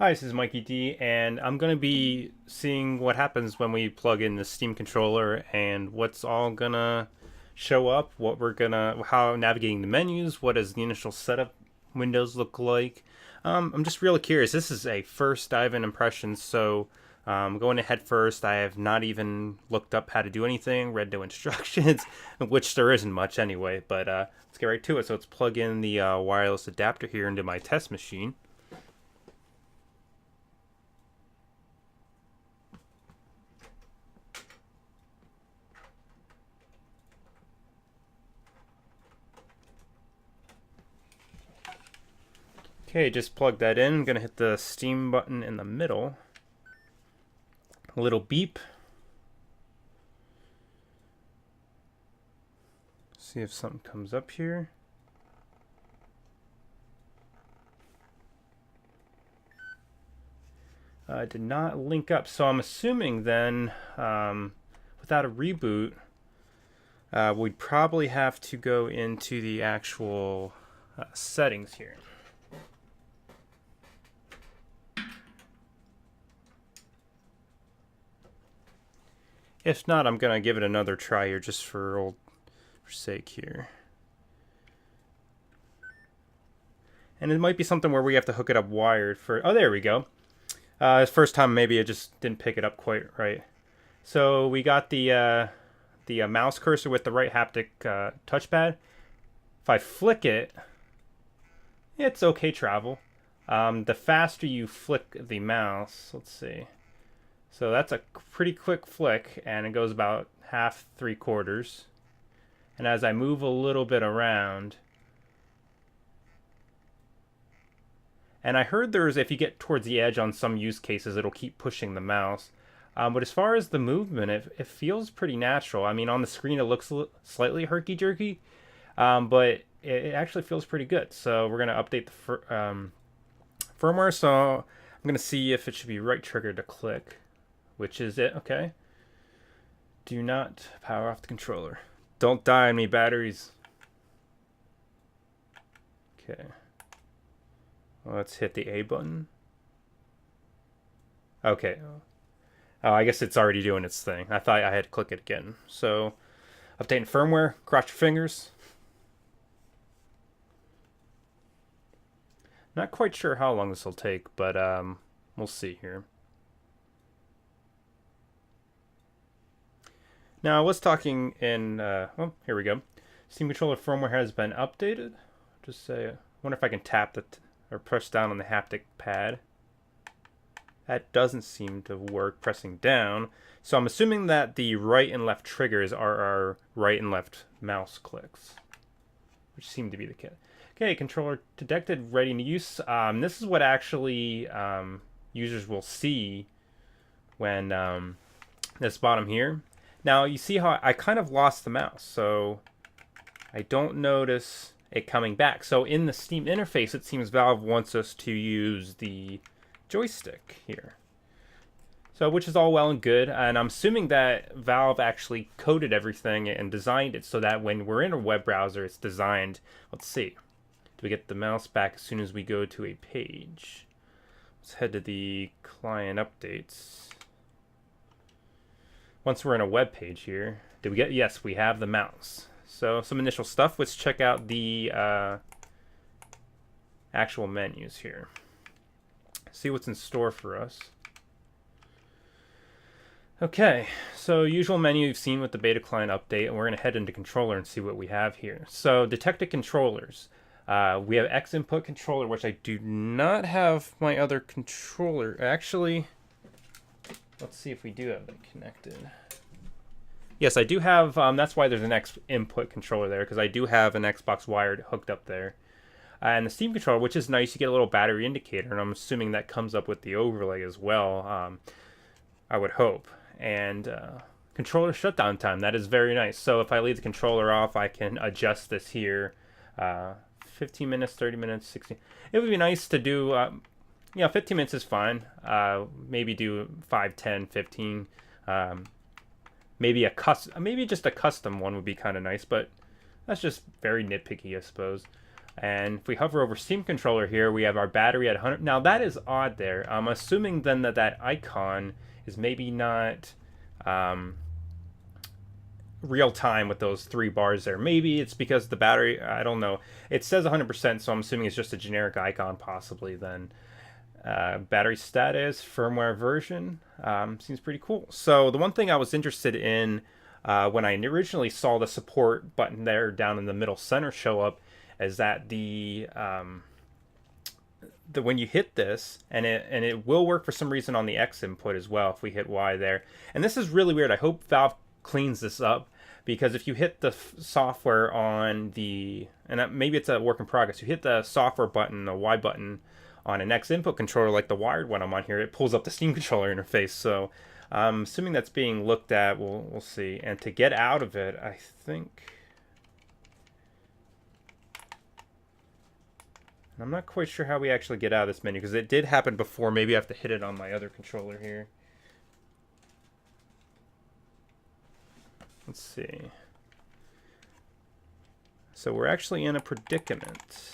Hi, this is Mikey D, and I'm going to be seeing what happens when we plug in the Steam controller and what's all going to show up, how navigating the menus, what does the initial setup windows look like. I'm just really curious. This is a first dive in impression, so going ahead first, I have not even looked up how to do anything, read no instructions, which there isn't much anyway, but let's get right to it. So let's plug in the wireless adapter here into my test machine. Okay, just plug that in. I'm going to hit the Steam button in the middle. A little beep. See if something comes up here. Did not link up, so I'm assuming then without a reboot, we'd probably have to go into the actual settings here. If not, I'm gonna give it another try here just for sake here. And it might be something where we have to hook it up wired for. Oh, there we go. This first time maybe it just didn't pick it up quite right. So we got the mouse cursor with the right haptic touchpad. If I flick it, it's okay travel. The faster you flick the mouse, let's see. So that's a pretty quick flick, and it goes about half, 3/4. And as I move a little bit around, and I heard if you get towards the edge on some use cases, it'll keep pushing the mouse. But as far as the movement, it feels pretty natural. I mean, on the screen it looks slightly herky-jerky, but it actually feels pretty good. So we're going to update the firmware. So I'm going to see if it should be right trigger to click. Which is it, okay. Do not power off the controller. Don't die on me, batteries. Okay. Well, let's hit the A button. Okay. Oh, I guess it's already doing its thing. I thought I had to click it again. So, updating firmware, cross your fingers. Not quite sure how long this will take, but we'll see here. Now, I was talking in, oh, here we go. Steam controller firmware has been updated. Just say, I wonder if I can tap or press down on the haptic pad. That doesn't seem to work pressing down. So I'm assuming that the right and left triggers are our right and left mouse clicks, which seem to be the case. Okay, controller detected, ready to use. This is what actually users will see when this bottom here. Now, you see how I kind of lost the mouse, so I don't notice it coming back. So in the Steam interface, it seems Valve wants us to use the joystick here. So, which is all well and good, and I'm assuming that Valve actually coded everything and designed it so that when we're in a web browser, it's designed. Let's see. Do we get the mouse back as soon as we go to a page? Let's head to the client updates. Once we're in a web page here, did we get? Yes, we have the mouse. So some initial stuff. Let's check out the actual menus here. See what's in store for us. Okay, so usual menu you've seen with the beta client update, and we're going to head into controller and see what we have here. So detected controllers. We have X input controller, which I do not have my other controller. Actually, let's see if we do have it connected. Yes, I do have, that's why there's an X input controller there, because I do have an Xbox wired hooked up there. And the Steam controller, which is nice, you get a little battery indicator, and I'm assuming that comes up with the overlay as well, I would hope. And controller shutdown time, that is very nice. So if I leave the controller off, I can adjust this here. 15 minutes, 30 minutes, 60. It would be nice to do, 15 minutes is fine. Maybe do 5, 10, 15. Maybe just a custom one would be kind of nice, but that's just very nitpicky, I suppose. And if we hover over Steam Controller here, we have our battery at 100. Now that is odd there. I'm assuming then that that icon is maybe not real time with those 3 bars there. Maybe it's because the battery, I don't know. It says 100%, so I'm assuming it's just a generic icon possibly then. Battery status, firmware version, seems pretty cool. So the one thing I was interested in when I originally saw the support button there down in the middle center show up is that the when you hit this, and it will work for some reason on the X input as well if we hit Y there. And this is really weird. I hope Valve cleans this up, because if you hit the software on the, and maybe it's a work in progress, you hit the software button, the Y button on an X input controller like the wired one I'm on here, it pulls up the Steam controller interface. So I'm assuming that's being looked at. We'll see. And to get out of it, I think, I'm not quite sure how we actually get out of this menu, because it did happen before. Maybe I have to hit it on my other controller here. Let's see. So we're actually in a predicament.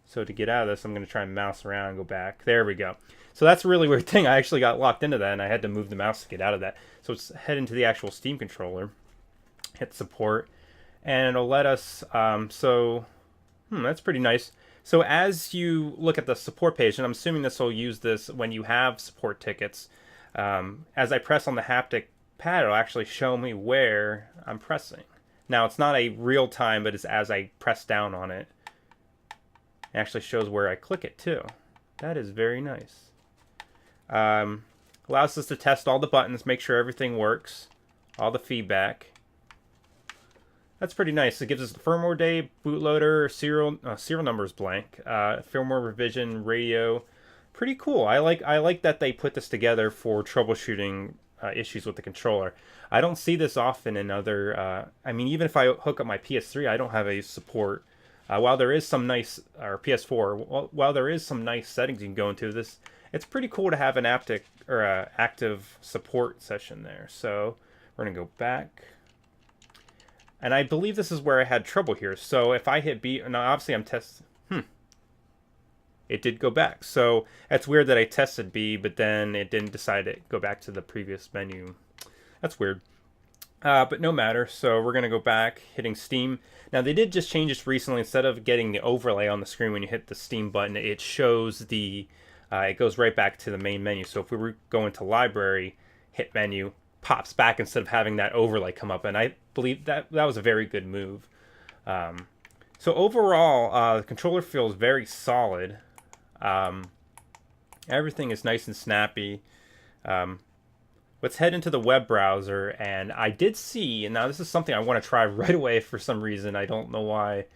So to get out of this, I'm going to try and mouse around and go back. There we go. So that's a really weird thing. I actually got locked into that, and I had to move the mouse to get out of that. So let's head into the actual Steam controller, hit support, and it'll let us, that's pretty nice. So as you look at the support page, and I'm assuming this will use this when you have support tickets, as I press on the haptic pad, it'll actually show me where I'm pressing. Now, it's not a real time, but it's as I press down on it. It actually shows where I click it, too. That is very nice. Allows us to test all the buttons, make sure everything works, all the feedback. That's pretty nice. It gives us the firmware date, bootloader, serial numbers blank, firmware revision, radio. Pretty cool. I like that they put this together for troubleshooting issues with the controller. I don't see this often in other. I mean, even if I hook up my PS3, I don't have a support. While there is some nice, or PS4, while there is some nice settings you can go into, this, it's pretty cool to have an active support session there. So we're gonna go back. And I believe this is where I had trouble here. So if I hit B, now obviously I'm testing. It did go back. So that's weird that I tested B, but then it didn't decide to go back to the previous menu. That's weird. But no matter. So we're going to go back, hitting Steam. Now they did just change this recently. Instead of getting the overlay on the screen when you hit the Steam button, it shows the, it goes right back to the main menu. So if we were going to library, hit menu, pops back instead of having that overlay come up. And I believe that was a very good move. So overall, the controller feels very solid. Everything is nice and snappy. Let's head into the web browser, and I did see, and now this is something I want to try right away for some reason. I don't know why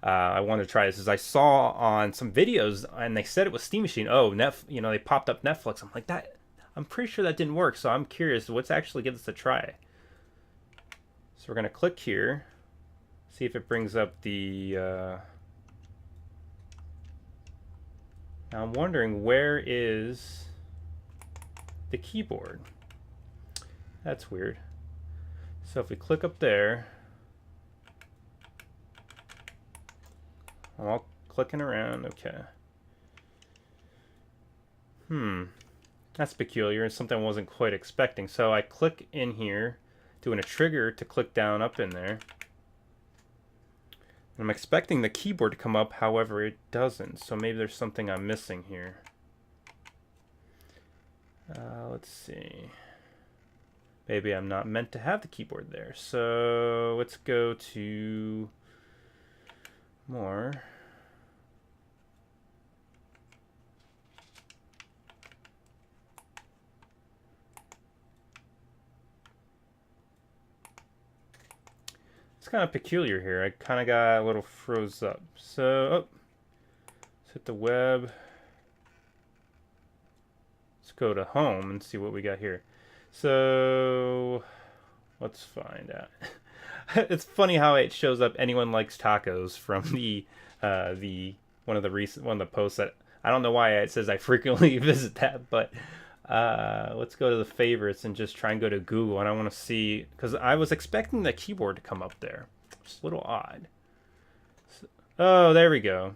I want to try this. Is I saw on some videos, and they said it was Steam Machine. Oh, they popped up Netflix. I'm like, that. I'm pretty sure that didn't work, so I'm curious. Let's actually give this a try. So we're gonna click here, see if it brings up the. Now I'm wondering, where is the keyboard? That's weird. So if we click up there, I'm all clicking around. Okay. That's peculiar and something I wasn't quite expecting. So I click in here, doing a trigger to click down up in there. I'm expecting the keyboard to come up, however it doesn't. So maybe there's something I'm missing here. Let's see. Maybe I'm not meant to have the keyboard there. So let's go to more. It's kind of peculiar here. I kind of got a little froze up. So, let's hit the web. Let's go to home and see what we got here. So, let's find out. It's funny how it shows up "anyone likes tacos" from the one of the posts that I don't know why it says I frequently visit that, but let's go to the favorites and just try and go to Google. And I want to see, because I was expecting the keyboard to come up there. It's a little odd. Oh, there we go.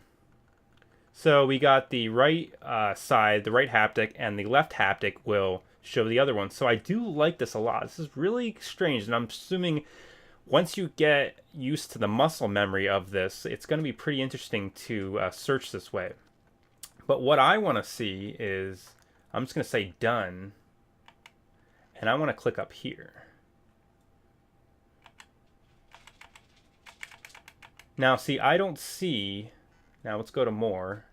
So we got the right side, the right haptic, and the left haptic will show the other one. So I do like this a lot. This is really strange, and I'm assuming once you get used to the muscle memory of this, it's going to be pretty interesting to search this way. But what I want to see is, I'm just going to say done, and I want to click up here. Now, see, I don't see. Now, let's go to more.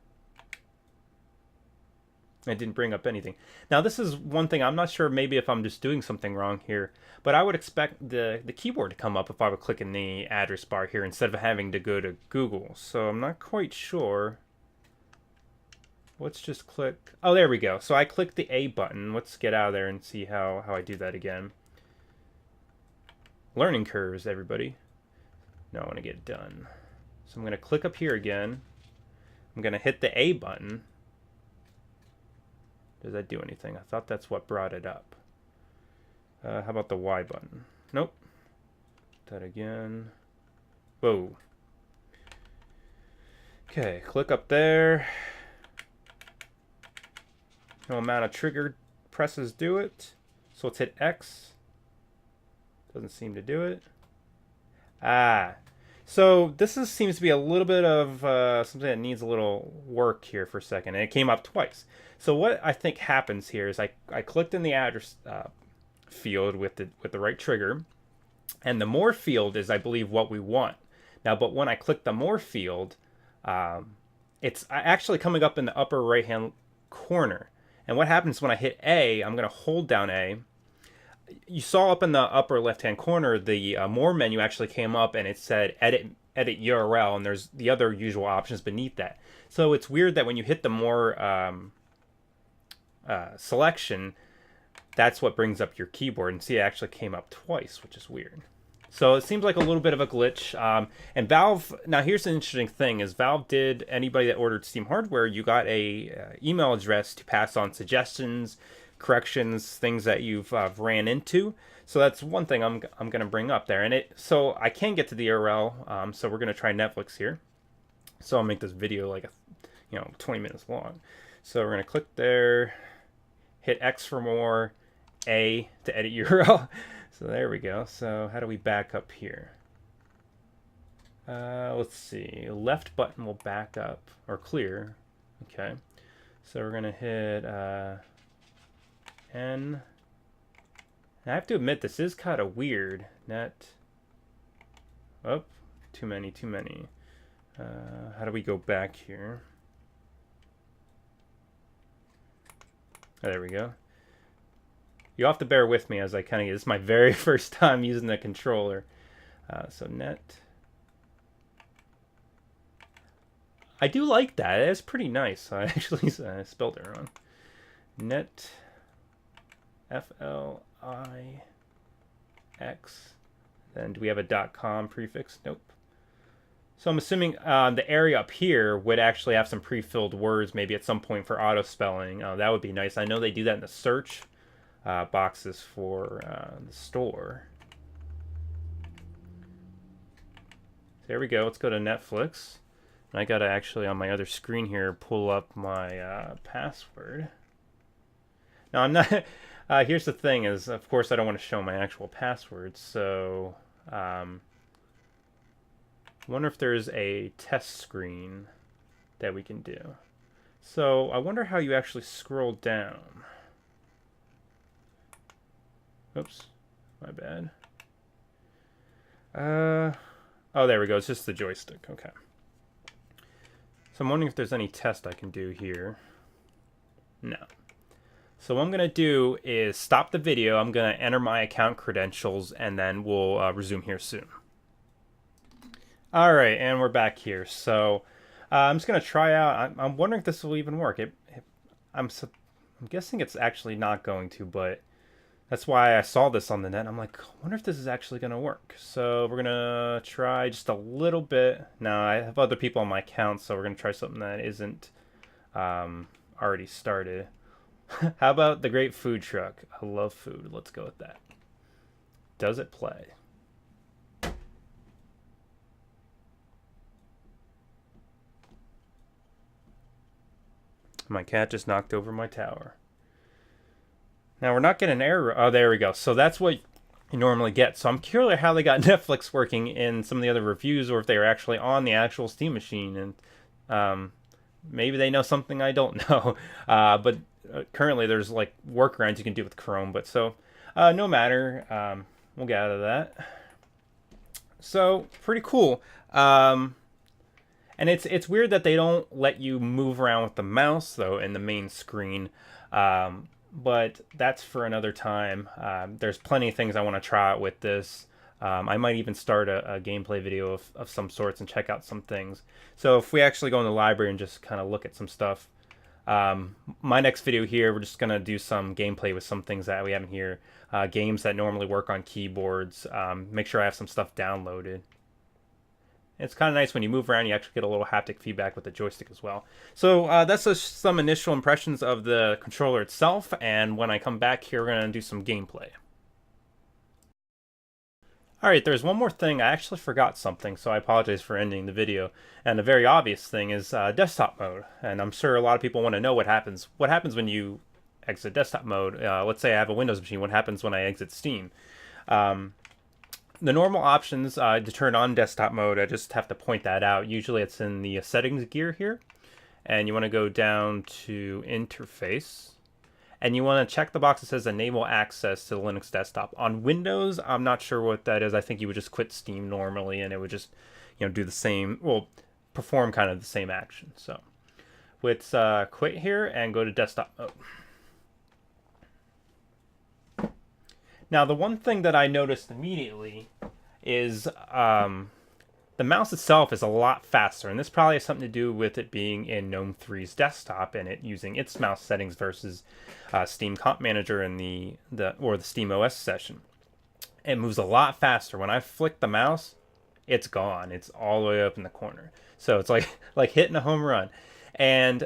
It didn't bring up anything. Now, this is one thing. I'm not sure maybe if I'm just doing something wrong here, but I would expect the keyboard to come up if I would click in the address bar here instead of having to go to Google. So I'm not quite sure. Let's just click. Oh, there we go. So I clicked the A button. Let's get out of there and see how I do that again. Learning curves, everybody. No, I want to get it done. So I'm going to click up here again. I'm going to hit the A button. Does that do anything? I thought that's what brought it up. How about the Y button? Nope. That again. Whoa. Okay, click up there. No amount of trigger presses do it. So let's hit X. Doesn't seem to do it. So this seems to be a little bit of something that needs a little work here for a second. And it came up twice. So what I think happens here is I clicked in the address field with the right trigger. And the more field is, I believe, what we want. Now, but when I click the more field, it's actually coming up in the upper right-hand corner. And what happens when I hit A, I'm going to hold down A. You saw up in the upper left-hand corner, the more menu actually came up and it said edit URL, and there's the other usual options beneath that. So it's weird that when you hit the more selection, that's what brings up your keyboard. And see, it actually came up twice, which is weird. So it seems like a little bit of a glitch. And Valve, now here's the interesting thing, is Valve did, anybody that ordered Steam hardware, you got a email address to pass on suggestions, corrections, things that you've ran into. So that's one thing I'm going to bring up there. And so I can get to the URL, so we're going to try Netflix here. So I'll make this video like 20 minutes long. So we're going to click there, hit X for more, A to edit URL. So there we go. So how do we back up here? Let's see. Left button will back up or clear. Okay. So we're going to hit N. And I have to admit, this is kind of weird. Net. Oh, too many. How do we go back here? Oh, there we go. You'll have to bear with me as I kind of get, this is my very first time using the controller. So net. I do like that. It's pretty nice. I actually spelled it wrong. Net. FLIX. Then do we have a .com prefix? Nope. So I'm assuming the area up here would actually have some pre-filled words maybe at some point for auto spelling. That would be nice. I know they do that in the search boxes for the store. There we go. Let's go to Netflix. And I got to actually, on my other screen here, pull up my password. Now, I'm not... here's the thing is, of course, I don't want to show my actual password. So, wonder if there's a test screen that we can do. So, I wonder how you actually scroll down. Oops, my bad. Oh, there we go. It's just the joystick. Okay. So I'm wondering if there's any test I can do here. No. So what I'm going to do is stop the video. I'm going to enter my account credentials, and then we'll resume here soon. All right, and we're back here. So I'm just going to try out. I'm wondering if this will even work. I'm guessing it's actually not going to, but that's why I saw this on the net. I'm like, I wonder if this is actually going to work. So we're going to try just a little bit. Now, I have other people on my account, so we're going to try something that isn't already started. How about the Great Food Truck? I love food. Let's go with that. Does it play? My cat just knocked over my tower. Now we're not getting an error. Oh, there we go. So that's what you normally get. So I'm curious how they got Netflix working in some of the other reviews, or if they were actually on the actual Steam machine. And maybe they know something I don't know. But currently there's like workarounds you can do with Chrome. But so no matter. We'll get out of that. So pretty cool. And it's weird that they don't let you move around with the mouse though in the main screen. But that's for another time. There's plenty of things I want to try out with this. I might even start a gameplay video of some sorts and check out some things. So if we actually go in the library and just kind of look at some stuff, my next video here, we're just going to do some gameplay with some things that we haven't here. Games that normally work on keyboards. Make sure I have some stuff downloaded. It's kind of nice when you move around, you actually get a little haptic feedback with the joystick as well. So that's just some initial impressions of the controller itself, and when I come back here, we're going to do some gameplay. Alright, there's one more thing. I actually forgot something, so I apologize for ending the video. And a very obvious thing is desktop mode. And I'm sure a lot of people want to know what happens. What happens when you exit desktop mode? Let's say I have a Windows machine. What happens when I exit Steam? The normal options to turn on desktop mode, I just have to point that out. Usually it's in the settings gear here. And you want to go down to interface. And you want to check the box that says enable access to the Linux desktop. On Windows, I'm not sure what that is. I think you would just quit Steam normally and it would just, do the same, well, perform kind of the same action. So let's quit here and go to desktop mode. Now, the one thing that I noticed immediately is the mouse itself is a lot faster, and this probably has something to do with it being in GNOME 3's desktop and it using its mouse settings versus Steam Comp Manager and the SteamOS session. It moves a lot faster. When I flick the mouse, it's gone. It's all the way up in the corner. So it's like hitting a home run. And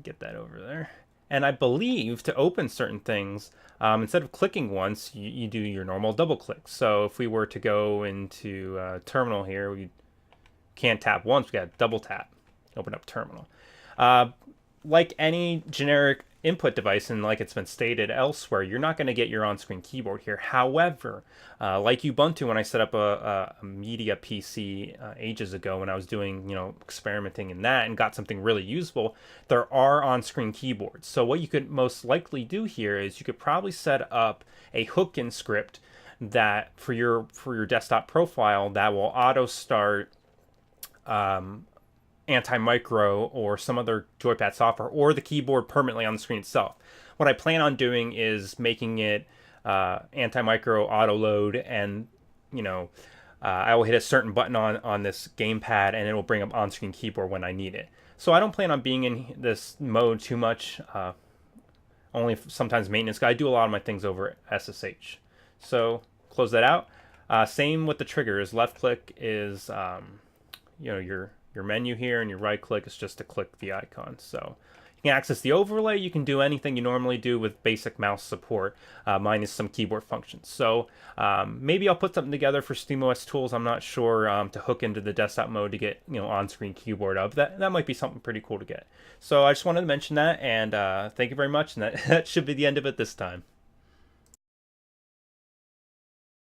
get that over there. And I believe to open certain things, instead of clicking once, you do your normal double click. So if we were to go into terminal here, we can't tap once, we got to double tap, open up terminal. Like any generic input device, and like it's been stated elsewhere, you're not going to get your on-screen keyboard here. However, like Ubuntu, when I set up a media PC ages ago when I was doing, experimenting in that and got something really useful, there are on-screen keyboards. So what you could most likely do here is you could probably set up a hook-in script that for your desktop profile that will auto start Anti-Micro or some other joypad software or the keyboard permanently on the screen itself. What I plan on doing is making it Anti-Micro auto load, and I will hit a certain button on this gamepad and it will bring up on-screen keyboard when I need it. So I don't plan on being in this mode too much, only sometimes maintenance. I do a lot of my things over SSH. So close that out. Same with the triggers. Left click is your menu here, and your right click is just to click the icon. So you can access the overlay. You can do anything you normally do with basic mouse support, minus some keyboard functions. So maybe I'll put something together for SteamOS tools. I'm not sure, to hook into the desktop mode to get on-screen keyboard up. That might be something pretty cool to get. So I just wanted to mention that, and thank you very much. And that should be the end of it this time.